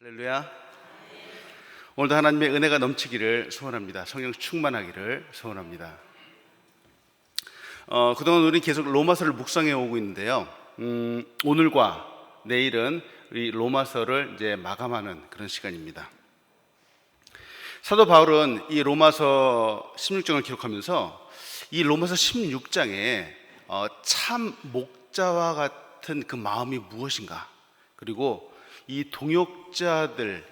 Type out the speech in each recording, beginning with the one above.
할렐루야. 오늘도 하나님의 은혜가 넘치기를 소원합니다. 성령 충만하기를 소원합니다. 그동안 우리는 계속 로마서를 묵상해 오고 있는데요. 오늘과 내일은 이 로마서를 이제 마감하는 그런 시간입니다. 사도 바울은 이 로마서 16장을 기록하면서 이 로마서 16장에 참 목자와 같은 그 마음이 무엇인가, 그리고 이 동역자들을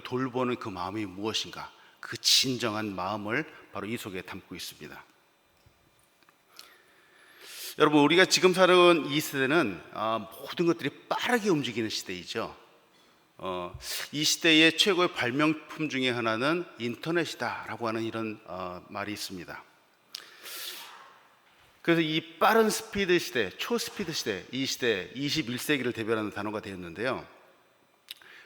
돌보는 그 마음이 무엇인가, 그 진정한 마음을 바로 이 속에 담고 있습니다. 여러분, 우리가 지금 사는 이 시대는 모든 것들이 빠르게 움직이는 시대이죠. 이 시대의 최고의 발명품 중에 하나는 인터넷이다라고 하는 이런 말이 있습니다. 그래서 이 빠른 스피드 시대, 초스피드 시대, 이 시대 21세기를 대변하는 단어가 되었는데요.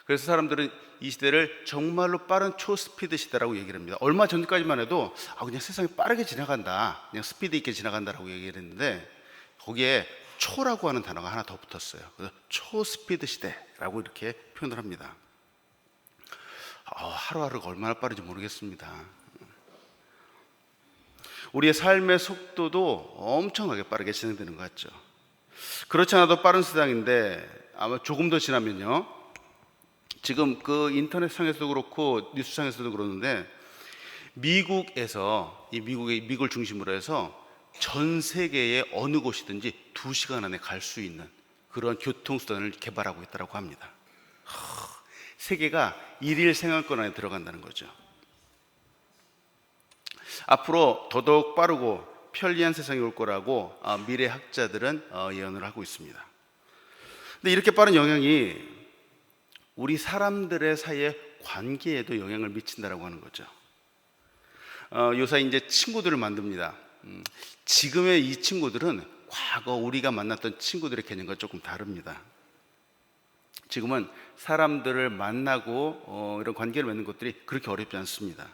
그래서 사람들은 이 시대를 정말로 빠른 초스피드 시대라고 얘기를 합니다. 얼마 전까지만 해도 그냥 세상이 빠르게 지나간다, 그냥 스피드 있게 지나간다라고 얘기를 했는데, 거기에 초라고 하는 단어가 하나 더 붙었어요. 그래서 초스피드 시대라고 이렇게 표현을 합니다. 하루하루가 얼마나 빠른지 모르겠습니다. 우리의 삶의 속도도 엄청나게 빠르게 진행되는 것 같죠. 그렇지 않아도 빠른 세상인데, 아마 조금 더 지나면요, 지금 그 인터넷상에서도 그렇고 뉴스상에서도 그러는데, 미국에서, 미국을 중심으로 해서 전 세계의 어느 곳이든지 2시간 안에 갈 수 있는 그런 교통수단을 개발하고 있다고 합니다. 세계가 일일 생활권 안에 들어간다는 거죠. 앞으로 더더욱 빠르고 편리한 세상이 올 거라고 미래 학자들은 예언을 하고 있습니다. 근데 이렇게 빠른 영향이 우리 사람들의 사이의 관계에도 영향을 미친다라고 하는 거죠. 요사이 이제 친구들을 만듭니다. 지금의 이 친구들은 과거 우리가 만났던 친구들의 개념과 조금 다릅니다. 지금은 사람들을 만나고 이런 관계를 맺는 것들이 그렇게 어렵지 않습니다.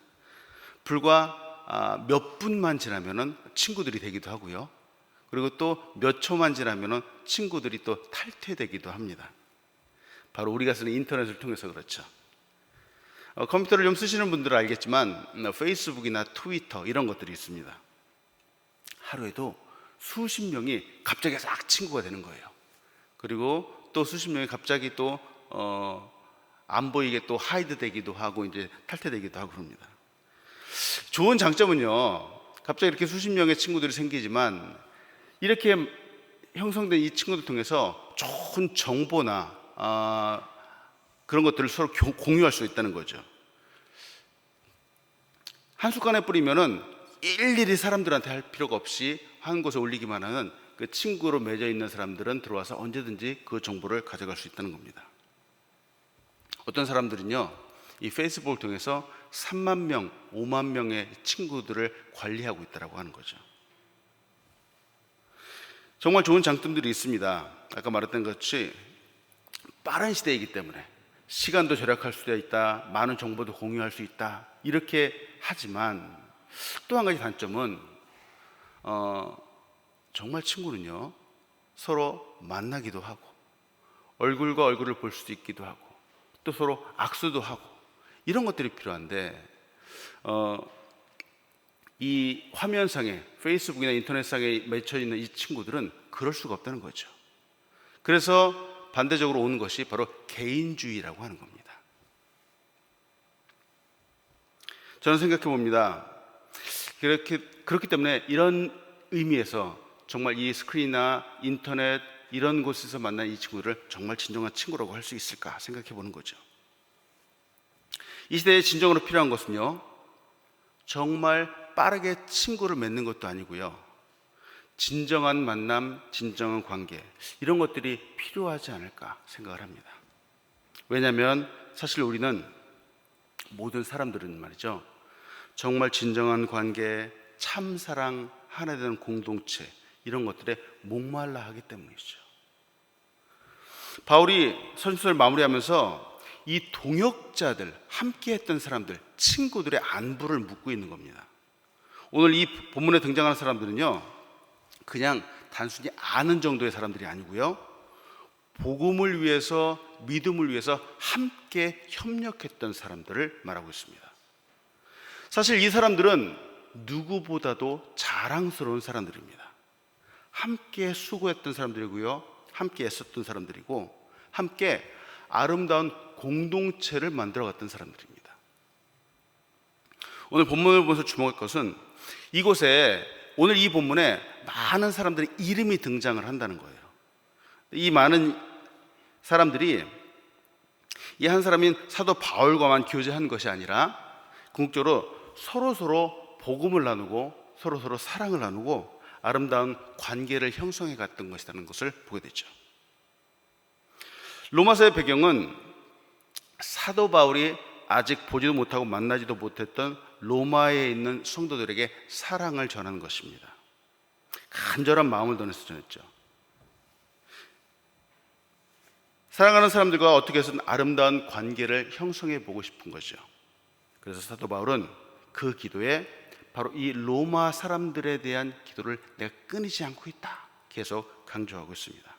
불과 몇 분만 지나면은 친구들이 되기도 하고요. 그리고 또 몇 초만 지나면은 친구들이 또 탈퇴되기도 합니다. 바로 우리가 쓰는 인터넷을 통해서 그렇죠. 컴퓨터를 좀 쓰시는 분들은 알겠지만 페이스북이나 트위터 이런 것들이 있습니다. 하루에도 수십 명이 갑자기 싹 친구가 되는 거예요. 그리고 또 수십 명이 갑자기 또 안 보이게 또 하이드 되기도 하고 이제 탈퇴되기도 하고 그럽니다. 좋은 장점은요, 갑자기 이렇게 수십 명의 친구들이 생기지만 이렇게 형성된 이 친구들 통해서 좋은 정보나 그런 것들을 서로 공유할 수 있다는 거죠. 한 숟가락에 뿌리면은 일일이 사람들한테 할 필요가 없이 한 곳에 올리기만 하는 그 친구로 맺어 있는 사람들은 들어와서 언제든지 그 정보를 가져갈 수 있다는 겁니다. 어떤 사람들은요, 이 페이스북을 통해서 3만 명, 5만 명의 친구들을 관리하고 있다고 하는 거죠. 정말 좋은 장점들이 있습니다. 아까 말했던 것 같이 빠른 시대이기 때문에 시간도 절약할 수 있다, 많은 정보도 공유할 수 있다, 이렇게 하지만 또 한 가지 단점은 정말 친구는요, 서로 만나기도 하고 얼굴과 얼굴을 볼 수도 있기도 하고 또 서로 악수도 하고 이런 것들이 필요한데, 이 화면상에 페이스북이나 인터넷상에 맺혀 있는 이 친구들은 그럴 수가 없다는 거죠. 그래서 반대적으로 오는 것이 바로 개인주의라고 하는 겁니다. 저는 생각해 봅니다. 그렇기 때문에 이런 의미에서 정말 이 스크린이나 인터넷 이런 곳에서 만난 이 친구를 정말 진정한 친구라고 할 수 있을까 생각해 보는 거죠. 이 시대에 진정으로 필요한 것은요, 정말 빠르게 친구를 맺는 것도 아니고요, 진정한 만남, 진정한 관계, 이런 것들이 필요하지 않을까 생각을 합니다. 왜냐하면 사실 우리는, 모든 사람들은 말이죠, 정말 진정한 관계, 참사랑, 하나 되는 공동체, 이런 것들에 목말라 하기 때문이죠. 바울이 선서를 마무리하면서 이 동역자들, 함께 했던 사람들, 친구들의 안부를 묻고 있는 겁니다. 오늘 이 본문에 등장하는 사람들은요, 그냥 단순히 아는 정도의 사람들이 아니고요, 복음을 위해서 믿음을 위해서 함께 협력했던 사람들을 말하고 있습니다. 사실 이 사람들은 누구보다도 자랑스러운 사람들입니다. 함께 수고했던 사람들이고요, 함께 애썼던 사람들이고, 함께 아름다운 공동체를 만들어갔던 사람들입니다. 오늘 본문을 보면서 주목할 것은 이곳에 오늘 이 본문에 많은 사람들의 이름이 등장을 한다는 거예요. 이 많은 사람들이 이 한 사람인 사도 바울과만 교제한 것이 아니라 궁극적으로 서로 복음을 나누고 서로 사랑을 나누고 아름다운 관계를 형성해 갔던 것이라는 것을 보게 되죠. 로마서의 배경은 사도 바울이 아직 보지도 못하고 만나지도 못했던 로마에 있는 성도들에게 사랑을 전하는 것입니다. 간절한 마음을 전해서 전했죠. 사랑하는 사람들과 어떻게 해서든 아름다운 관계를 형성해 보고 싶은 거죠. 그래서 사도 바울은 그 기도에 바로 이 로마 사람들에 대한 기도를 내가 끊이지 않고 있다 계속 강조하고 있습니다.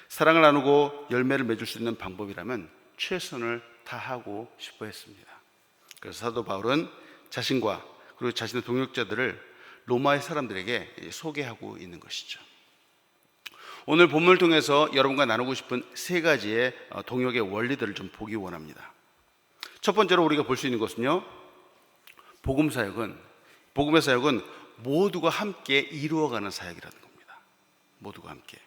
사랑을 나누고 열매를 맺을 수 있는 방법이라면 최선을 다하고 싶어 했습니다. 그래서 사도 바울은 자신과 그리고 자신의 동역자들을 로마의 사람들에게 소개하고 있는 것이죠. 오늘 본문을 통해서 여러분과 나누고 싶은 세 가지의 동역의 원리들을 좀 보기 원합니다. 첫 번째로 우리가 볼 수 있는 것은요, 복음의 사역은 모두가 함께 이루어가는 사역이라는 겁니다. 모두가 함께.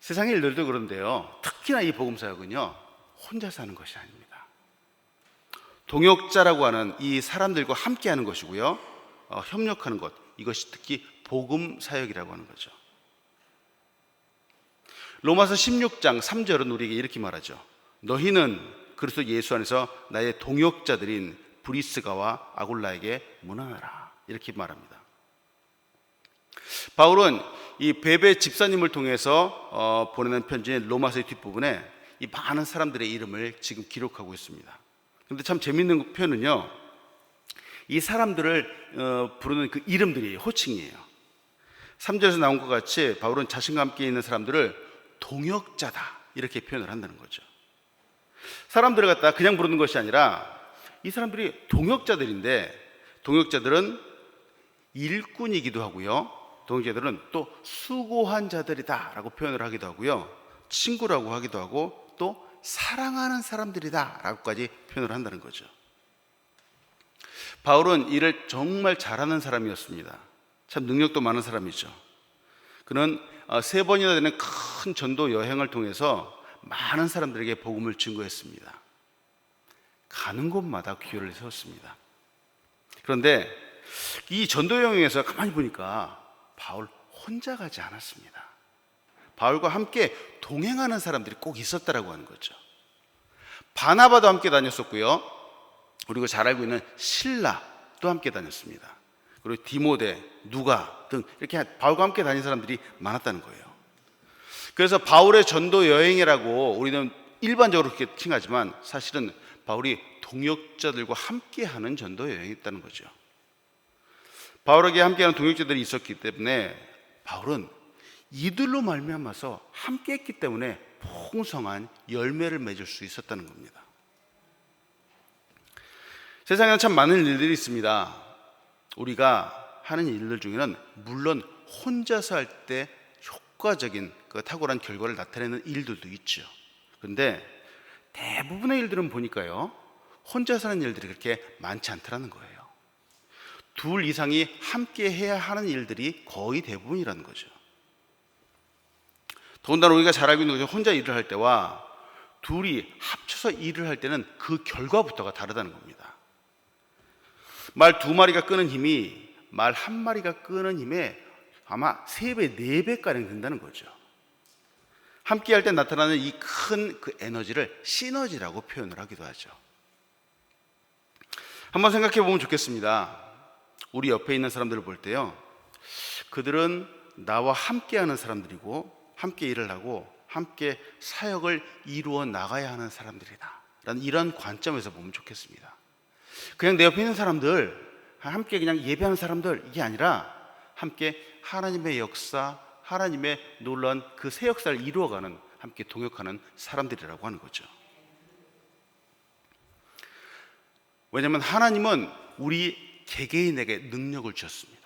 세상의 일들도 그런데요, 특히나 이 복음 사역은요, 혼자서 하는 것이 아닙니다. 동역자라고 하는 이 사람들과 함께 하는 것이고요, 협력하는 것, 이것이 특히 복음 사역이라고 하는 거죠. 로마서 16장 3절은 우리에게 이렇게 말하죠. 너희는 그리스도 예수 안에서 나의 동역자들인 브리스가와 아굴라에게 문안하라, 이렇게 말합니다. 바울은 이 베베 집사님을 통해서 보내는 편지인 로마서의 뒷부분에 이 많은 사람들의 이름을 지금 기록하고 있습니다. 그런데 참 재미있는 표현은요, 이 사람들을 부르는 그 이름들이 호칭이에요. 3절에서 나온 것 같이 바울은 자신과 함께 있는 사람들을 동역자다, 이렇게 표현을 한다는 거죠. 사람들을 갖다 그냥 부르는 것이 아니라 이 사람들이 동역자들인데, 동역자들은 일꾼이기도 하고요, 동역자들은 또 수고한 자들이다 라고 표현을 하기도 하고요, 친구라고 하기도 하고 또 사랑하는 사람들이다 라고까지 표현을 한다는 거죠. 바울은 일을 정말 잘하는 사람이었습니다. 참 능력도 많은 사람이죠. 그는 3번이나 되는 큰 전도 여행을 통해서 많은 사람들에게 복음을 증거했습니다. 가는 곳마다 귀를 세웠습니다. 그런데 이 전도 여행에서 가만히 보니까 바울 혼자 가지 않았습니다. 바울과 함께 동행하는 사람들이 꼭 있었다라고 하는 거죠. 바나바도 함께 다녔었고요, 그리고 잘 알고 있는 실라도 함께 다녔습니다. 그리고 디모데, 누가 등 이렇게 바울과 함께 다닌 사람들이 많았다는 거예요. 그래서 바울의 전도 여행이라고 우리는 일반적으로 그렇게 칭하지만 사실은 바울이 동역자들과 함께하는 전도 여행이었다는 거죠. 바울에게 함께하는 동역자들이 있었기 때문에 바울은 이들로 말미암아서 함께했기 때문에 풍성한 열매를 맺을 수 있었다는 겁니다. 세상에는 참 많은 일들이 있습니다. 우리가 하는 일들 중에는 물론 혼자서 할 때 효과적인 그 탁월한 결과를 나타내는 일들도 있죠. 그런데 대부분의 일들은 보니까요, 혼자서 하는 일들이 그렇게 많지 않더라는 거예요. 둘 이상이 함께 해야 하는 일들이 거의 대부분이라는 거죠. 더군다나 우리가 잘 알고 있는 것은 혼자 일을 할 때와 둘이 합쳐서 일을 할 때는 그 결과부터가 다르다는 겁니다. 말 2마리가 끄는 힘이 말 1마리가 끄는 힘에 아마 3배, 4배가량 된다는 거죠. 함께 할 때 나타나는 이 큰 그 에너지를 시너지라고 표현을 하기도 하죠. 한번 생각해 보면 좋겠습니다. 우리 옆에 있는 사람들을 볼 때요, 그들은 나와 함께 하는 사람들이고 함께 일을 하고 함께 사역을 이루어 나가야 하는 사람들이다 라는 이런 관점에서 보면 좋겠습니다. 그냥 내 옆에 있는 사람들, 함께 그냥 예배하는 사람들, 이게 아니라 함께 하나님의 역사, 하나님의 놀라운 그 새 역사를 이루어가는 함께 동역하는 사람들이라고 하는 거죠. 왜냐하면 하나님은 우리 개개인에게 능력을 주셨습니다.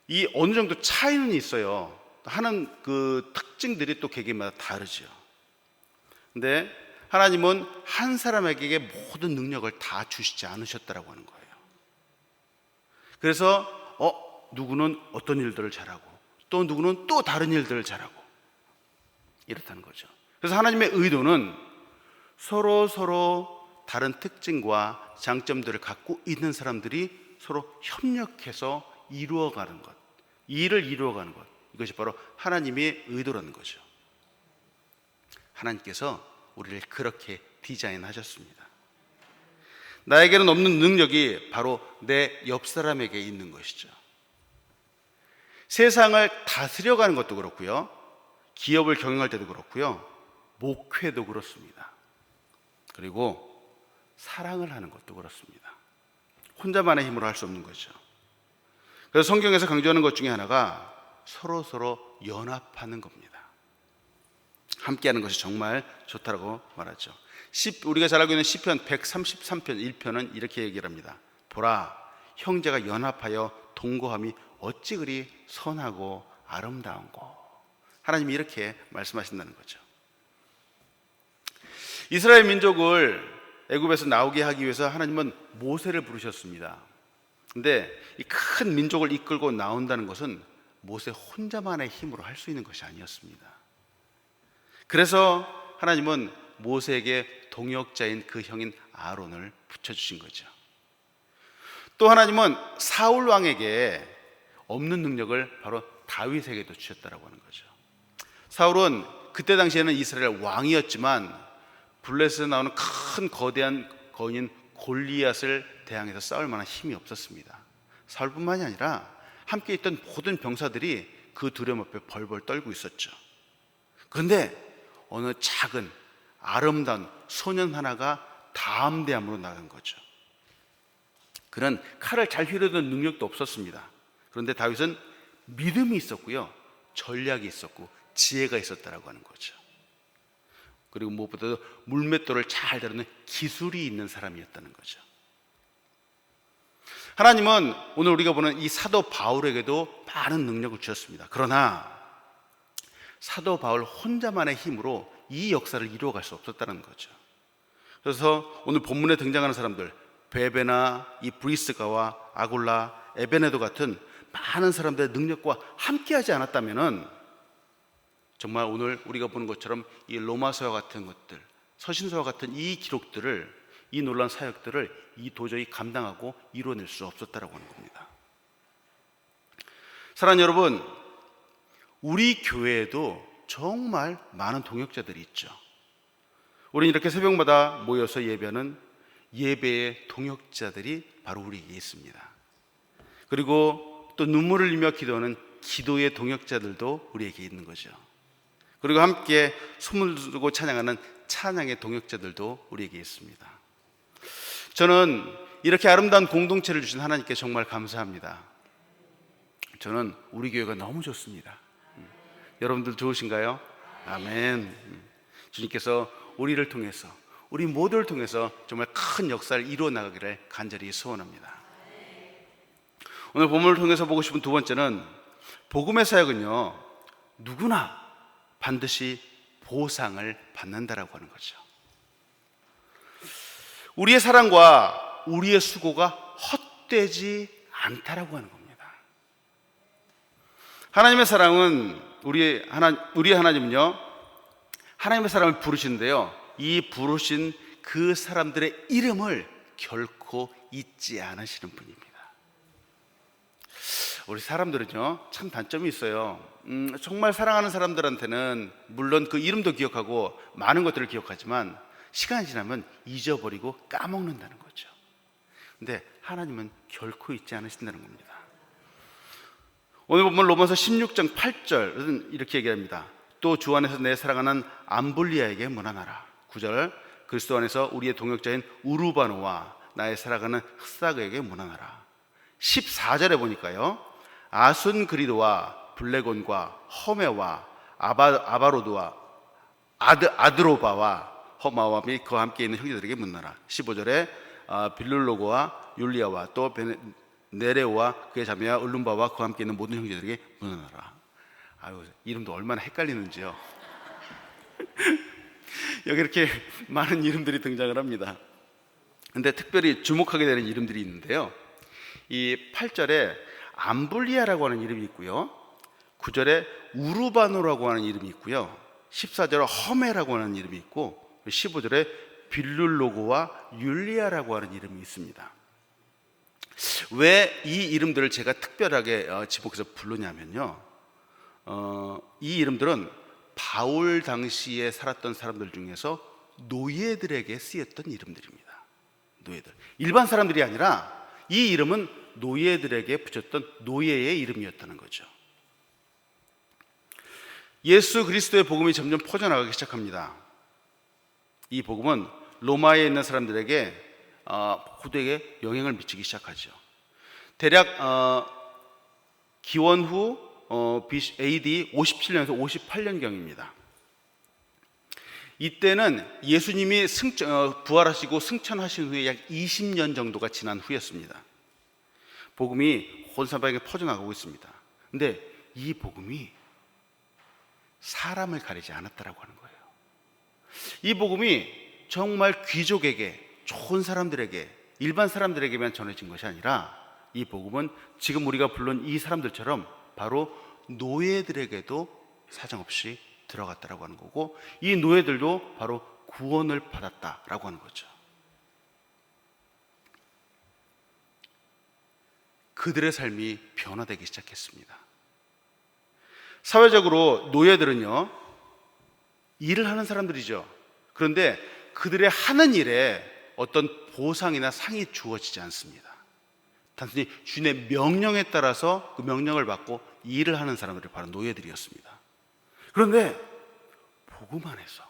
이 어느 정도 차이는 있어요. 하는 그 특징들이 또 개개인마다 다르죠. 근데 하나님은 한 사람에게 모든 능력을 다 주시지 않으셨다라고 하는 거예요. 그래서 누구는 어떤 일들을 잘하고 또 누구는 또 다른 일들을 잘하고 이렇다는 거죠. 그래서 하나님의 의도는 서로 다른 특징과 장점들을 갖고 있는 사람들이 서로 협력해서 이루어가는 것, 이 일을 이루어가는 것, 이것이 바로 하나님의 의도라는 거죠. 하나님께서 우리를 그렇게 디자인하셨습니다. 나에게는 없는 능력이 바로 내 옆 사람에게 있는 것이죠. 세상을 다스려가는 것도 그렇고요, 기업을 경영할 때도 그렇고요, 목회도 그렇습니다. 그리고 사랑을 하는 것도 그렇습니다. 혼자만의 힘으로 할 수 없는 거죠. 그래서 성경에서 강조하는 것 중에 하나가 서로 연합하는 겁니다. 함께하는 것이 정말 좋다고 말하죠. 우리가 잘 알고 있는 시편 133편 1편은 이렇게 얘기를 합니다. 보라, 형제가 연합하여 동거함이 어찌 그리 선하고 아름다운고. 하나님이 이렇게 말씀하신다는 거죠. 이스라엘 민족을 애굽에서 나오게 하기 위해서 하나님은 모세를 부르셨습니다. 근데 이 큰 민족을 이끌고 나온다는 것은 모세 혼자만의 힘으로 할 수 있는 것이 아니었습니다. 그래서 하나님은 모세에게 동역자인 그 형인 아론을 붙여주신 거죠. 또 하나님은 사울 왕에게 없는 능력을 바로 다윗에게도 주셨다라고 하는 거죠. 사울은 그때 당시에는 이스라엘 왕이었지만 블레셋에 나오는 큰 거대한 거인인 골리앗을 대항해서 싸울 만한 힘이 없었습니다. 사울뿐만이 아니라 함께 있던 모든 병사들이 그 두려움 앞에 벌벌 떨고 있었죠. 그런데 어느 작은 아름다운 소년 하나가 담대함으로 나간 거죠. 그는 칼을 잘 휘두르는 능력도 없었습니다. 그런데 다윗은 믿음이 있었고요, 전략이 있었고 지혜가 있었다라고 하는 거죠. 그리고 무엇보다도 물맷돌을 잘 다루는 기술이 있는 사람이었다는 거죠. 하나님은 오늘 우리가 보는 이 사도 바울에게도 많은 능력을 주셨습니다. 그러나 사도 바울 혼자만의 힘으로 이 역사를 이루어갈 수 없었다는 거죠. 그래서 오늘 본문에 등장하는 사람들, 베베나 이 브리스가와 아굴라, 에베네도 같은 많은 사람들의 능력과 함께하지 않았다면은 정말 오늘 우리가 보는 것처럼 이 로마서와 같은 것들, 서신서와 같은 이 기록들을, 이 놀라운 사역들을 도저히 감당하고 이루어낼 수 없었다라고 하는 겁니다. 사랑하는 여러분, 우리 교회에도 정말 많은 동역자들이 있죠. 우리는 이렇게 새벽마다 모여서 예배하는 예배의 동역자들이 바로 우리에게 있습니다. 그리고 또 눈물을 흘리며 기도하는 기도의 동역자들도 우리에게 있는 거죠. 그리고 함께 숨을 두고 찬양하는 찬양의 동역자들도 우리에게 있습니다. 저는 이렇게 아름다운 공동체를 주신 하나님께 정말 감사합니다. 저는 우리 교회가 너무 좋습니다. 여러분들 좋으신가요? 아멘. 주님께서 우리를 통해서, 우리 모두를 통해서 정말 큰 역사를 이루어 나가기를 간절히 소원합니다. 오늘 본문을 통해서 보고 싶은 두 번째는, 복음의 사역은요, 누구나 반드시 보상을 받는다라고 하는 거죠. 우리의 사랑과 우리의 수고가 헛되지 않다라고 하는 겁니다. 하나님의 사랑은 우리 하나님은요, 하나님의 사람을 부르시는데요, 이 부르신 그 사람들의 이름을 결코 잊지 않으시는 분입니다. 우리 사람들은요, 참 단점이 있어요. 정말 사랑하는 사람들한테는 물론 그 이름도 기억하고 많은 것들을 기억하지만 시간이 지나면 잊어버리고 까먹는다는 거죠. 근데 하나님은 결코 잊지 않으신다는 겁니다. 오늘 보면 로마서 16장 8절은 이렇게 얘기합니다. 또 주 안에서 내 사랑하는 암블리아에게 문안하라. 9절, 그리스도 안에서 우리의 동역자인 우르바노와 나의 사랑하는 흑사그에게 문안하라. 14절에 보니까요, 아순그리도와 블레곤과 허메와 아바로드와 아드로바와 허마와 및 그와 함께 있는 형제들에게 묻노라. 15절에 빌룰로고와 율리아와 또 네레오와 그의 자매와 울룸바와 그와 함께 있는 모든 형제들에게 묻노라. 아유, 이름도 얼마나 헷갈리는지요. 여기 이렇게 많은 이름들이 등장을 합니다. 근데 특별히 주목하게 되는 이름들이 있는데요, 이 8절에 암블리아라고 하는 이름이 있고요, 9절에 우르바노라고 하는 이름이 있고요, 14절에 허메라고 하는 이름이 있고 15절에 빌룰로고와 율리아라고 하는 이름이 있습니다. 왜 이 이름들을 제가 특별하게 지목해서 부르냐면요, 이 이름들은 바울 당시에 살았던 사람들 중에서 노예들에게 쓰였던 이름들입니다. 노예들, 일반 사람들이 아니라 이 이름은 노예들에게 붙였던 노예의 이름이었다는 거죠. 예수 그리스도의 복음이 점점 퍼져나가기 시작합니다. 이 복음은 로마에 있는 사람들에게 고되게 영향을 미치기 시작하죠. 대략 기원 후 AD 57년에서 58년경입니다. 이때는 예수님이 부활하시고 승천하신 후에 약 20년 정도가 지난 후였습니다. 복음이 온 사방에 퍼져나가고 있습니다. 근데 이 복음이 사람을 가리지 않았다라고 하는 거예요. 이 복음이 정말 귀족에게, 좋은 사람들에게, 일반 사람들에게만 전해진 것이 아니라 이 복음은 지금 우리가 불른 이 사람들처럼 바로 노예들에게도 사정없이 들어갔다라고 하는 거고, 이 노예들도 바로 구원을 받았다라고 하는 거죠. 그들의 삶이 변화되기 시작했습니다. 사회적으로 노예들은요, 일을 하는 사람들이죠. 그런데 그들의 하는 일에 어떤 보상이나 상이 주어지지 않습니다. 단순히 주인의 명령에 따라서 그 명령을 받고 일을 하는 사람들이 바로 노예들이었습니다. 그런데 복음 안에서,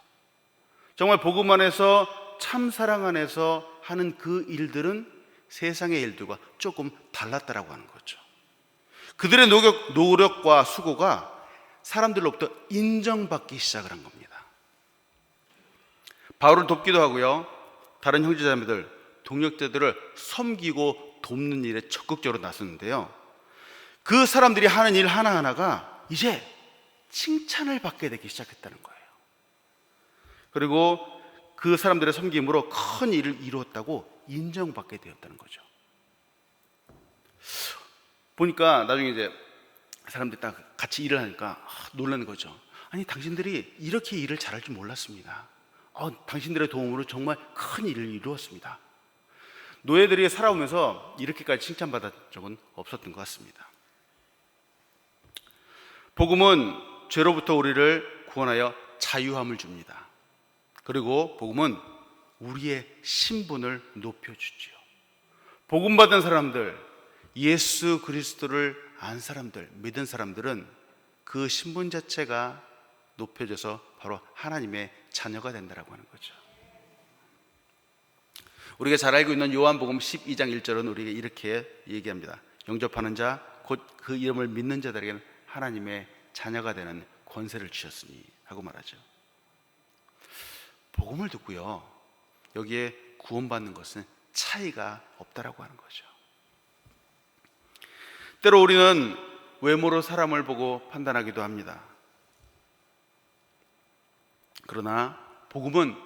정말 복음 안에서, 참 사랑 안에서 하는 그 일들은 세상의 일들과 조금 달랐다라고 하는 거죠. 그들의 노력과 수고가 사람들로부터 인정받기 시작을 한 겁니다. 바울을 돕기도 하고요, 다른 형제자매들, 동역자들을 섬기고 돕는 일에 적극적으로 나섰는데요, 그 사람들이 하는 일 하나하나가 이제 칭찬을 받게 되기 시작했다는 거예요. 그리고 그 사람들의 섬김으로 큰 일을 이루었다고 인정받게 되었다는 거죠. 보니까 나중에 이제 사람들이 딱 같이 일을 하니까 놀라는 거죠. 아니, 당신들이 이렇게 일을 잘할 줄 몰랐습니다. 당신들의 도움으로 정말 큰 일을 이루었습니다. 노예들이 살아오면서 이렇게까지 칭찬받은 적은 없었던 것 같습니다. 복음은 죄로부터 우리를 구원하여 자유함을 줍니다. 그리고 복음은 우리의 신분을 높여주지요. 복음 받은 사람들, 예수 그리스도를 안 사람들, 믿은 사람들은 그 신분 자체가 높여져서 바로 하나님의 자녀가 된다라고 하는 거죠. 우리가 잘 알고 있는 요한복음 12장 1절은 우리에게 이렇게 얘기합니다. 영접하는 자, 곧 그 이름을 믿는 자들에게는 하나님의 자녀가 되는 권세를 주셨으니 하고 말하죠. 복음을 듣고요, 여기에 구원받는 것은 차이가 없다라고 하는 거죠. 때로 우리는 외모로 사람을 보고 판단하기도 합니다. 그러나 복음은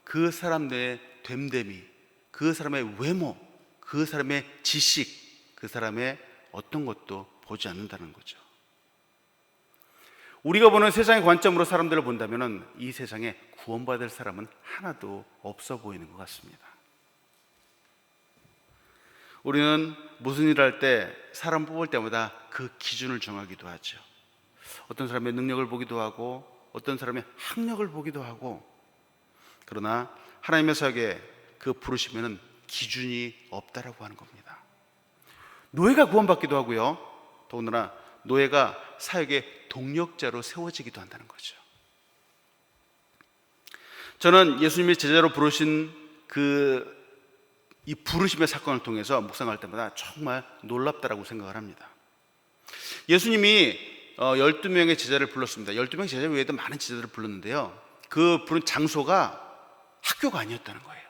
그 사람의 됨됨이, 그 사람의 외모, 그 사람의 지식, 그 사람의 어떤 것도 보지 않는다는 거죠. 우리가 보는 세상의 관점으로 사람들을 본다면 이 세상에 구원받을 사람은 하나도 없어 보이는 것 같습니다. 우리는 무슨 일을 할 때 사람 뽑을 때마다 그 기준을 정하기도 하죠. 어떤 사람의 능력을 보기도 하고 어떤 사람의 학력을 보기도 하고, 그러나 하나님의 사역에 그 부르시면은 기준이 없다라고 하는 겁니다. 노예가 구원받기도 하고요, 더군다나 노예가 사역의 동력자로 세워지기도 한다는 거죠. 저는 예수님이 제자로 부르신 이 부르심의 사건을 통해서 묵상할 때마다 정말 놀랍다라고 생각을 합니다. 예수님이 12명의 제자를 불렀습니다. 12명의 제자 외에도 많은 제자들을 불렀는데요, 그 부른 장소가 학교가 아니었다는 거예요.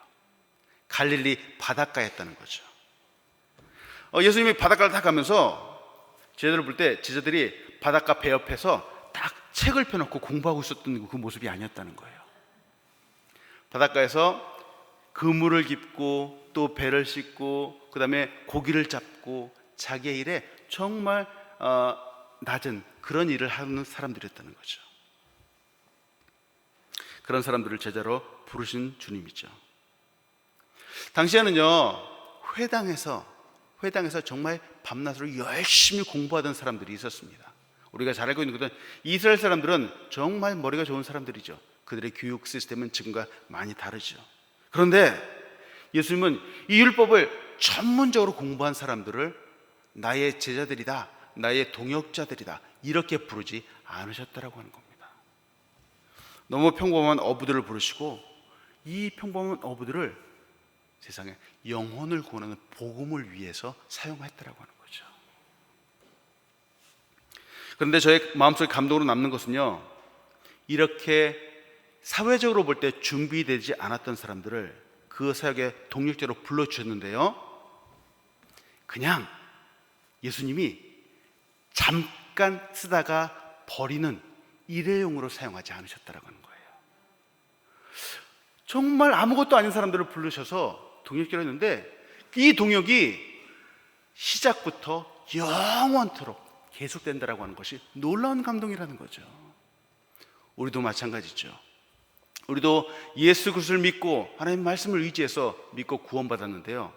갈릴리 바닷가였다는 거죠. 예수님이 바닷가를 딱 가면서 제자들을 부를 때 제자들이 바닷가 배 옆에서 딱 책을 펴놓고 공부하고 있었던 그 모습이 아니었다는 거예요. 바닷가에서 그물을 깁고 또 배를 싣고 그 다음에 고기를 잡고 자기의 일에 정말 낮은 그런 일을 하는 사람들이었다는 거죠. 그런 사람들을 제자로 부르신 주님이죠. 당시에는요, 회당에서 정말 밤낮으로 열심히 공부하던 사람들이 있었습니다. 우리가 잘 알고 있는 것은 이스라엘 사람들은 정말 머리가 좋은 사람들이죠. 그들의 교육 시스템은 지금과 많이 다르죠. 그런데 예수님은 이 율법을 전문적으로 공부한 사람들을 나의 제자들이다, 나의 동역자들이다, 이렇게 부르지 않으셨다라고 하는 겁니다. 너무 평범한 어부들을 부르시고 이 평범한 어부들을 세상에 영혼을 구원하는 복음을 위해서 사용했다라고 하는 거죠. 그런데 저의 마음속에 감동으로 남는 것은요, 이렇게 사회적으로 볼 때 준비되지 않았던 사람들을 그 사역의 동력자로 불러주셨는데요, 그냥 예수님이 잠깐 쓰다가 버리는 일회용으로 사용하지 않으셨다라고 하는 거예요. 정말 아무것도 아닌 사람들을 부르셔서 동역자로 했는데 이 동역이 시작부터 영원토록 계속된다라고 하는 것이 놀라운 감동이라는 거죠. 우리도 마찬가지죠. 우리도 예수 그리스도를 믿고 하나님 말씀을 의지해서 믿고 구원받았는데요,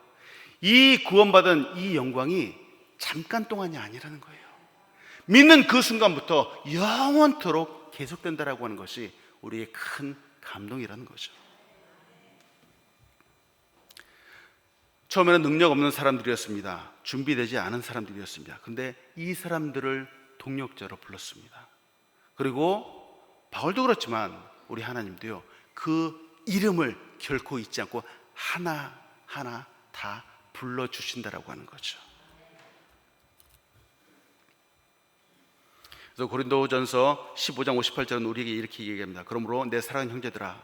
이 구원받은 이 영광이 잠깐 동안이 아니라는 거예요. 믿는 그 순간부터 영원토록 계속된다라고 하는 것이 우리의 큰 감동이라는 거죠. 처음에는 능력 없는 사람들이었습니다. 준비되지 않은 사람들이었습니다. 그런데 이 사람들을 동역자로 불렀습니다. 그리고 바울도 그렇지만 우리 하나님도요, 그 이름을 결코 잊지 않고 하나하나 다 불러주신다라고 하는 거죠. 그래서 고린도전서 15장 58절은 우리에게 이렇게 얘기합니다. 그러므로 내 사랑하는 형제들아,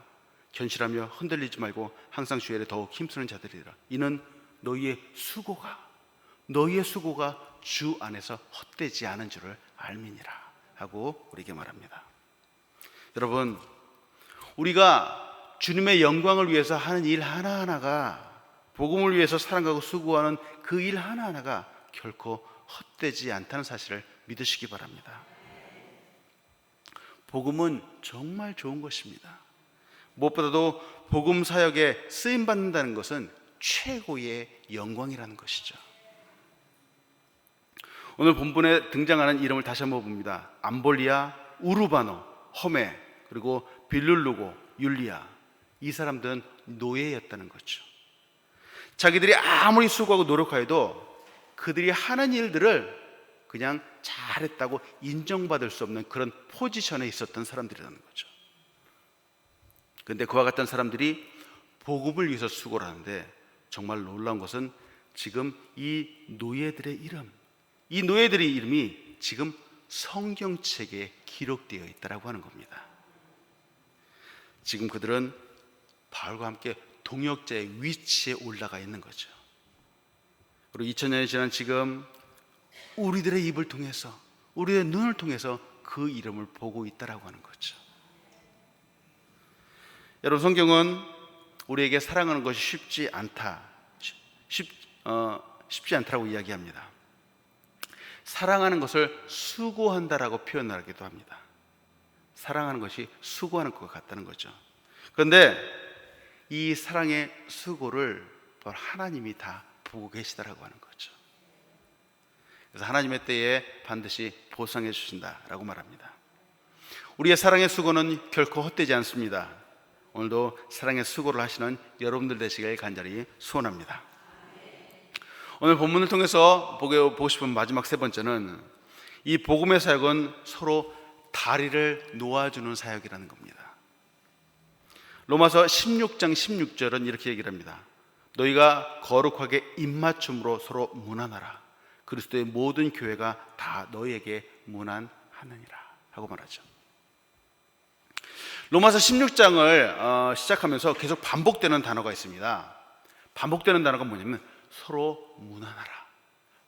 견실하며 흔들리지 말고 항상 주의 일에 더욱 힘쓰는 자들이라. 이는 너희의 수고가 주 안에서 헛되지 않은 줄을 알미니라 하고 우리에게 말합니다. 여러분, 우리가 주님의 영광을 위해서 하는 일 하나하나가, 복음을 위해서 사랑하고 수고하는 그 일 하나하나가 결코 헛되지 않다는 사실을 믿으시기 바랍니다. 복음은 정말 좋은 것입니다. 무엇보다도 복음 사역에 쓰임 받는다는 것은 최고의 영광이라는 것이죠. 오늘 본문에 등장하는 이름을 다시 한번 봅니다. 암볼리아, 우르바노, 허메, 그리고 빌룰루고, 율리아. 이 사람들은 노예였다는 거죠. 자기들이 아무리 수고하고 노력하여도 그들이 하는 일들을 그냥 잘했다고 인정받을 수 없는 그런 포지션에 있었던 사람들이라는 거죠. 그런데 그와 같은 사람들이 복음을 위해서 수고를 하는데 정말 놀라운 것은 지금 이 노예들의 이름이 지금 성경책에 기록되어 있다고 하는 겁니다. 지금 그들은 바울과 함께 동역자의 위치에 올라가 있는 거죠. 그리고 2000년이 지난 지금 우리들의 입을 통해서, 우리의 눈을 통해서 그 이름을 보고 있다고 하는 거죠. 여러분, 성경은 우리에게 사랑하는 것이 쉽지 않다라고 이야기합니다. 사랑하는 것을 수고한다라고 표현하기도 합니다. 사랑하는 것이 수고하는 것 같다는 거죠. 그런데 이 사랑의 수고를 바로 하나님이 다 보고 계시다라고 하는 거죠. 그래서 하나님의 때에 반드시 보상해 주신다라고 말합니다. 우리의 사랑의 수고는 결코 헛되지 않습니다. 오늘도 사랑의 수고를 하시는 여러분들 되시길 간절히 소원합니다. 오늘 본문을 통해서 보고 싶은 마지막 세 번째는 이 복음의 사역은 서로 다리를 놓아주는 사역이라는 겁니다. 로마서 16장 16절은 이렇게 얘기를 합니다. 너희가 거룩하게 입맞춤으로 서로 문안하라. 그리스도의 모든 교회가 다 너희에게 문안하느니라. 하느니라 하고 말하죠. 로마서 16장을 시작하면서 계속 반복되는 단어가 있습니다. 반복되는 단어가 뭐냐면 서로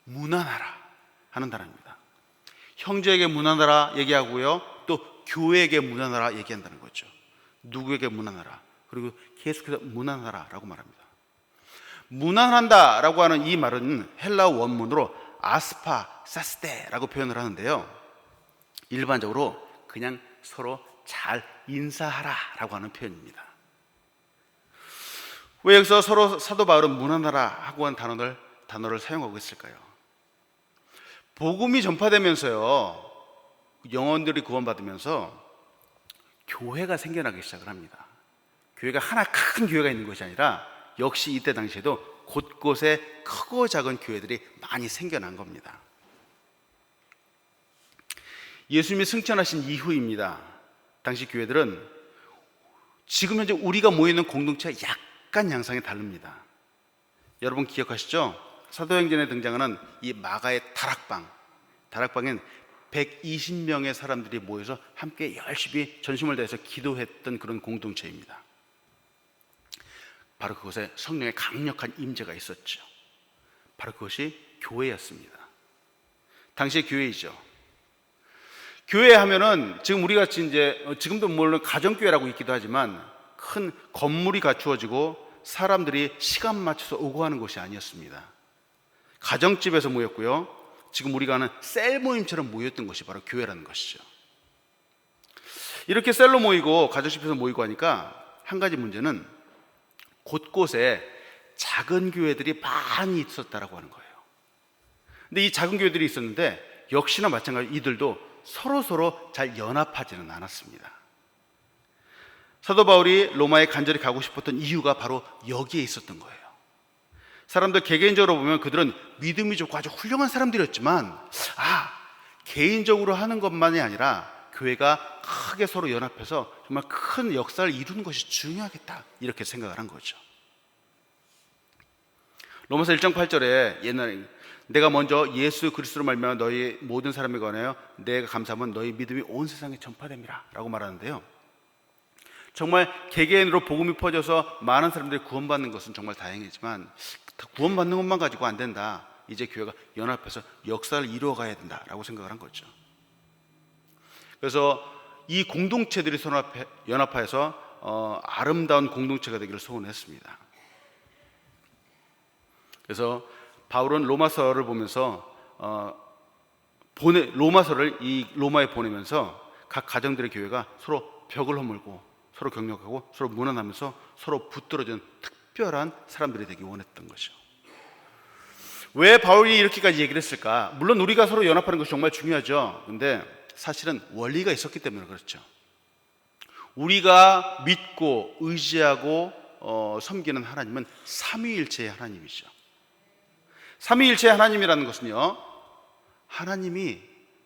무난하라 하는 단어입니다. 형제에게 무난하라 얘기하고요, 또 교회에게 무난하라 얘기한다는 거죠. 누구에게 무난하라, 그리고 계속해서 무난하라라고 말합니다. 무난한다라고 하는 이 말은 헬라어 원문으로 아스파 사스테라고 표현을 하는데요, 일반적으로 그냥 서로 잘 인사하라라고 하는 표현입니다. 왜 여기서 서로 사도 바울은 무난하라 하고 한 단어를 사용하고 있을까요? 복음이 전파되면서요, 영혼들이 구원받으면서 교회가 생겨나기 시작을 합니다. 교회가 하나 큰 교회가 있는 것이 아니라 역시 이때 당시에도 곳곳에 크고 작은 교회들이 많이 생겨난 겁니다. 예수님이 승천하신 이후입니다. 당시 교회들은 지금 현재 우리가 모이는 공동체와 약간 양상이 다릅니다. 여러분 기억하시죠? 사도행전에 등장하는 이 마가의 다락방엔 120명의 사람들이 모여서 함께 열심히 전심을 다해서 기도했던 그런 공동체입니다. 바로 그곳에 성령의 강력한 임재가 있었죠. 바로 그것이 교회였습니다. 당시의 교회이죠. 교회 하면은 지금 우리 같이 지금도 물론 가정교회라고 있기도 하지만 큰 건물이 갖추어지고 사람들이 시간 맞춰서 오고 가는 곳이 아니었습니다. 가정집에서 모였고요, 지금 우리가 하는 셀 모임처럼 모였던 것이 바로 교회라는 것이죠. 이렇게 셀로 모이고 가정집에서 모이고 하니까 한 가지 문제는 곳곳에 작은 교회들이 많이 있었다라고 하는 거예요. 근데 이 작은 교회들이 있었는데 역시나 마찬가지로 이들도 서로 잘 연합하지는 않았습니다. 사도 바울이 로마에 간절히 가고 싶었던 이유가 바로 여기에 있었던 거예요. 사람들 개개인적으로 보면 그들은 믿음이 좋고 아주 훌륭한 사람들이었지만 개인적으로 하는 것만이 아니라 교회가 크게 서로 연합해서 정말 큰 역사를 이루는 것이 중요하겠다, 이렇게 생각을 한 거죠. 로마서 1장 8절에 옛날에 내가 먼저 예수 그리스도로 말미암아 너희 모든 사람에 관하여 내가 감사하면 너희 믿음이 온 세상에 전파됨이라 라고 말하는데요, 정말 개개인으로 복음이 퍼져서 많은 사람들이 구원받는 것은 정말 다행이지만 구원받는 것만 가지고 안 된다, 이제 교회가 연합해서 역사를 이루어가야 된다라고 생각을 한 거죠. 그래서 이 공동체들이 연합하여서 아름다운 공동체가 되기를 소원했습니다. 그래서 바울은 로마서를 보면서 로마서를 이 로마에 보내면서 각 가정들의 교회가 서로 벽을 허물고 서로 격려하고 서로 무난하면서 서로 붙들어주는 특별한 사람들이 되기 원했던 거죠. 왜 바울이 이렇게까지 얘기를 했을까? 물론 우리가 서로 연합하는 것이 정말 중요하죠. 근데 사실은 원리가 있었기 때문에 그렇죠. 우리가 믿고 의지하고 섬기는 하나님은 삼위일체의 하나님이죠. 삼위일체의 하나님이라는 것은요, 하나님이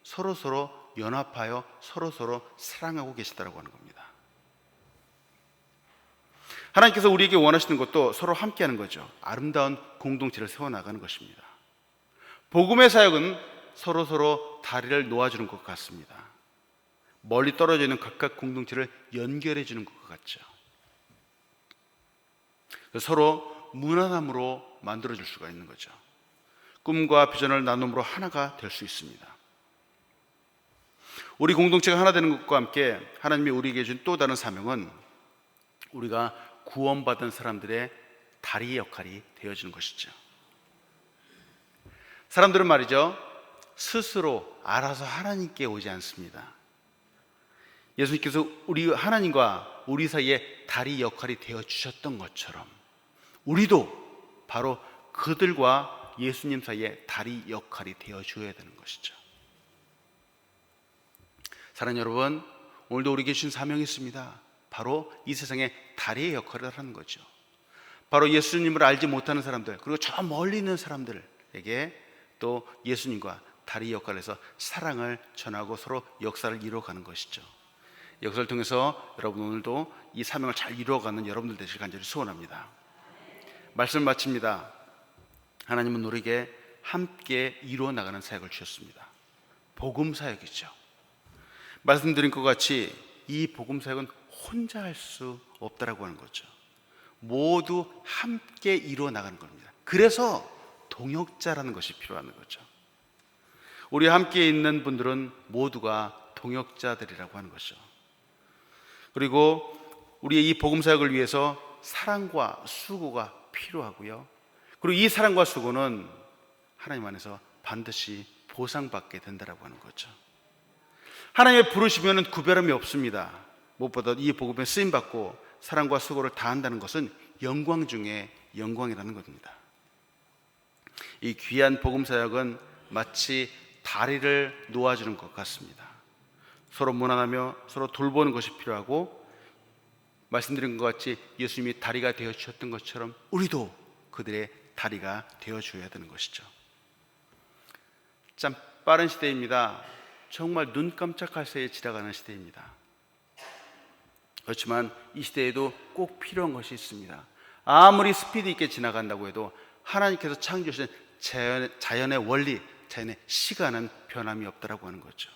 서로 연합하여 서로 사랑하고 계시다라고 하는 겁니다. 하나님께서 우리에게 원하시는 것도 서로 함께하는 거죠. 아름다운 공동체를 세워나가는 것입니다. 복음의 사역은 서로 다리를 놓아주는 것 같습니다. 멀리 떨어져 있는 각각 공동체를 연결해 주는 것 같죠. 서로 무난함으로 만들어줄 수가 있는 거죠. 꿈과 비전을 나눔으로 하나가 될 수 있습니다. 우리 공동체가 하나 되는 것과 함께 하나님이 우리에게 준 또 다른 사명은 우리가 구원받은 사람들의 다리 역할이 되어주는 것이죠. 사람들은 말이죠, 스스로 알아서 하나님께 오지 않습니다. 예수님께서 우리 하나님과 우리 사이에 다리 역할이 되어주셨던 것처럼 우리도 바로 그들과 예수님 사이에 다리 역할이 되어줘야 되는 것이죠. 사랑하는 여러분, 오늘도 우리에게 주신 사명이 있습니다. 바로 이 세상에 다리의 역할을 하는 거죠. 바로 예수님을 알지 못하는 사람들, 그리고 저 멀리 있는 사람들에게 또 예수님과 다리 역할을 해서 사랑을 전하고 서로 역사를 이루어가는 것이죠. 역사를 통해서 여러분 오늘도 이 사명을 잘 이루어가는 여러분들 되시길 간절히 소원합니다. 말씀을 마칩니다. 하나님은 우리에게 함께 이루어 나가는 사역을 주셨습니다. 복음 사역이죠. 말씀드린 것 같이 이 복음 사역은 혼자 할 수 없다라고 하는 거죠. 모두 함께 이루어 나가는 겁니다. 그래서 동역자라는 것이 필요한 거죠. 우리 함께 있는 분들은 모두가 동역자들이라고 하는 것이죠. 그리고 우리의 이 복음 사역을 위해서 사랑과 수고가 필요하고요. 그리고 이 사랑과 수고는 하나님 안에서 반드시 보상받게 된다라고 하는 거죠. 하나님의 부르시면 구별함이 없습니다. 무엇보다 이 복음에 쓰임 받고 사랑과 수고를 다한다는 것은 영광 중에 영광이라는 겁니다. 이 귀한 복음 사역은 마치 다리를 놓아주는 것 같습니다. 서로 무난하며 서로 돌보는 것이 필요하고, 말씀드린 것 같이 예수님이 다리가 되어 주셨던 것처럼 우리도 그들의 다리가 되어 줘야 되는 것이죠. 참 빠른 시대입니다. 정말 눈 깜짝할 새에 지나가는 시대입니다. 그렇지만 이 시대에도 꼭 필요한 것이 있습니다. 아무리 스피드 있게 지나간다고 해도 하나님께서 창조하신 자연의 원리, 자연의 시간은 변함이 없다라고 하는 거죠.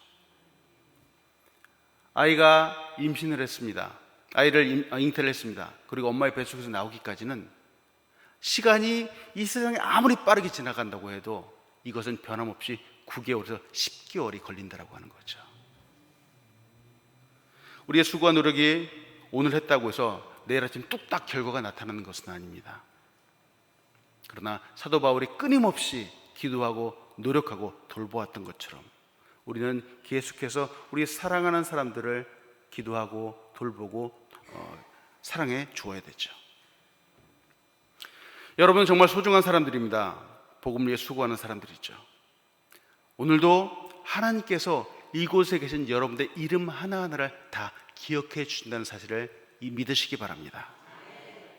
아이가 임신을 했습니다. 아이를 잉태를 했습니다. 그리고 엄마의 뱃속에서 나오기까지는 시간이 이 세상에 아무리 빠르게 지나간다고 해도 이것은 변함없이 9개월에서 10개월이 걸린다라고 하는 거죠. 우리의 수고와 노력이 오늘 했다고 해서 내일 아침 뚝딱 결과가 나타나는 것은 아닙니다. 그러나 사도 바울이 끊임없이 기도하고 노력하고 돌보았던 것처럼 우리는 계속해서 우리 사랑하는 사람들을 기도하고 돌보고 사랑해 주어야 되죠. 여러분은 정말 소중한 사람들입니다. 복음을 위해 수고하는 사람들이죠. 오늘도 하나님께서 이곳에 계신 여러분들의 이름 하나하나를 다 기억해 주신다는 사실을 믿으시기 바랍니다.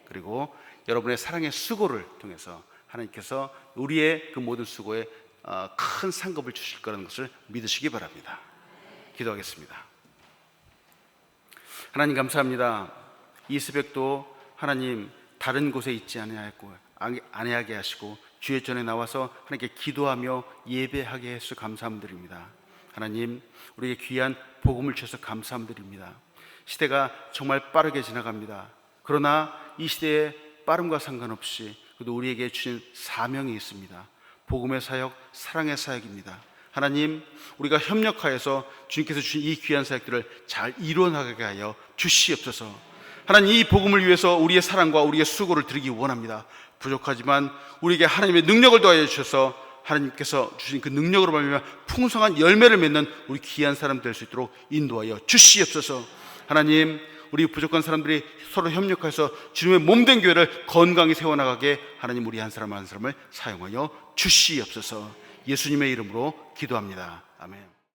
그리고 여러분의 사랑의 수고를 통해서 하나님께서 우리의 그 모든 수고에 큰 상급을 주실 거라는 것을 믿으시기 바랍니다. 기도하겠습니다. 하나님 감사합니다. 이 새벽도 하나님 다른 곳에 있지 아니하게 하시고 주의 전에 나와서 하나님께 기도하며 예배하게 해서 감사함드립니다. 하나님, 우리에게 귀한 복음을 주셔서 감사함드립니다. 시대가 정말 빠르게 지나갑니다. 그러나 이 시대의 빠름과 상관없이 그래도 우리에게 주신 사명이 있습니다. 복음의 사역, 사랑의 사역입니다. 하나님, 우리가 협력하여서 주님께서 주신 이 귀한 사역들을 잘 이루어나가게 하여 주시옵소서. 하나님, 이 복음을 위해서 우리의 사랑과 우리의 수고를 드리기 원합니다. 부족하지만 우리에게 하나님의 능력을 더하여 주셔서 하나님께서 주신 그 능력으로 말미암아 풍성한 열매를 맺는 우리 귀한 사람 될 수 있도록 인도하여 주시옵소서. 하나님, 우리 부족한 사람들이 서로 협력해서 주님의 몸된 교회를 건강히 세워나가게 하나님 우리 한 사람 한 사람을 사용하여 주시옵소서. 예수님의 이름으로 기도합니다. 아멘.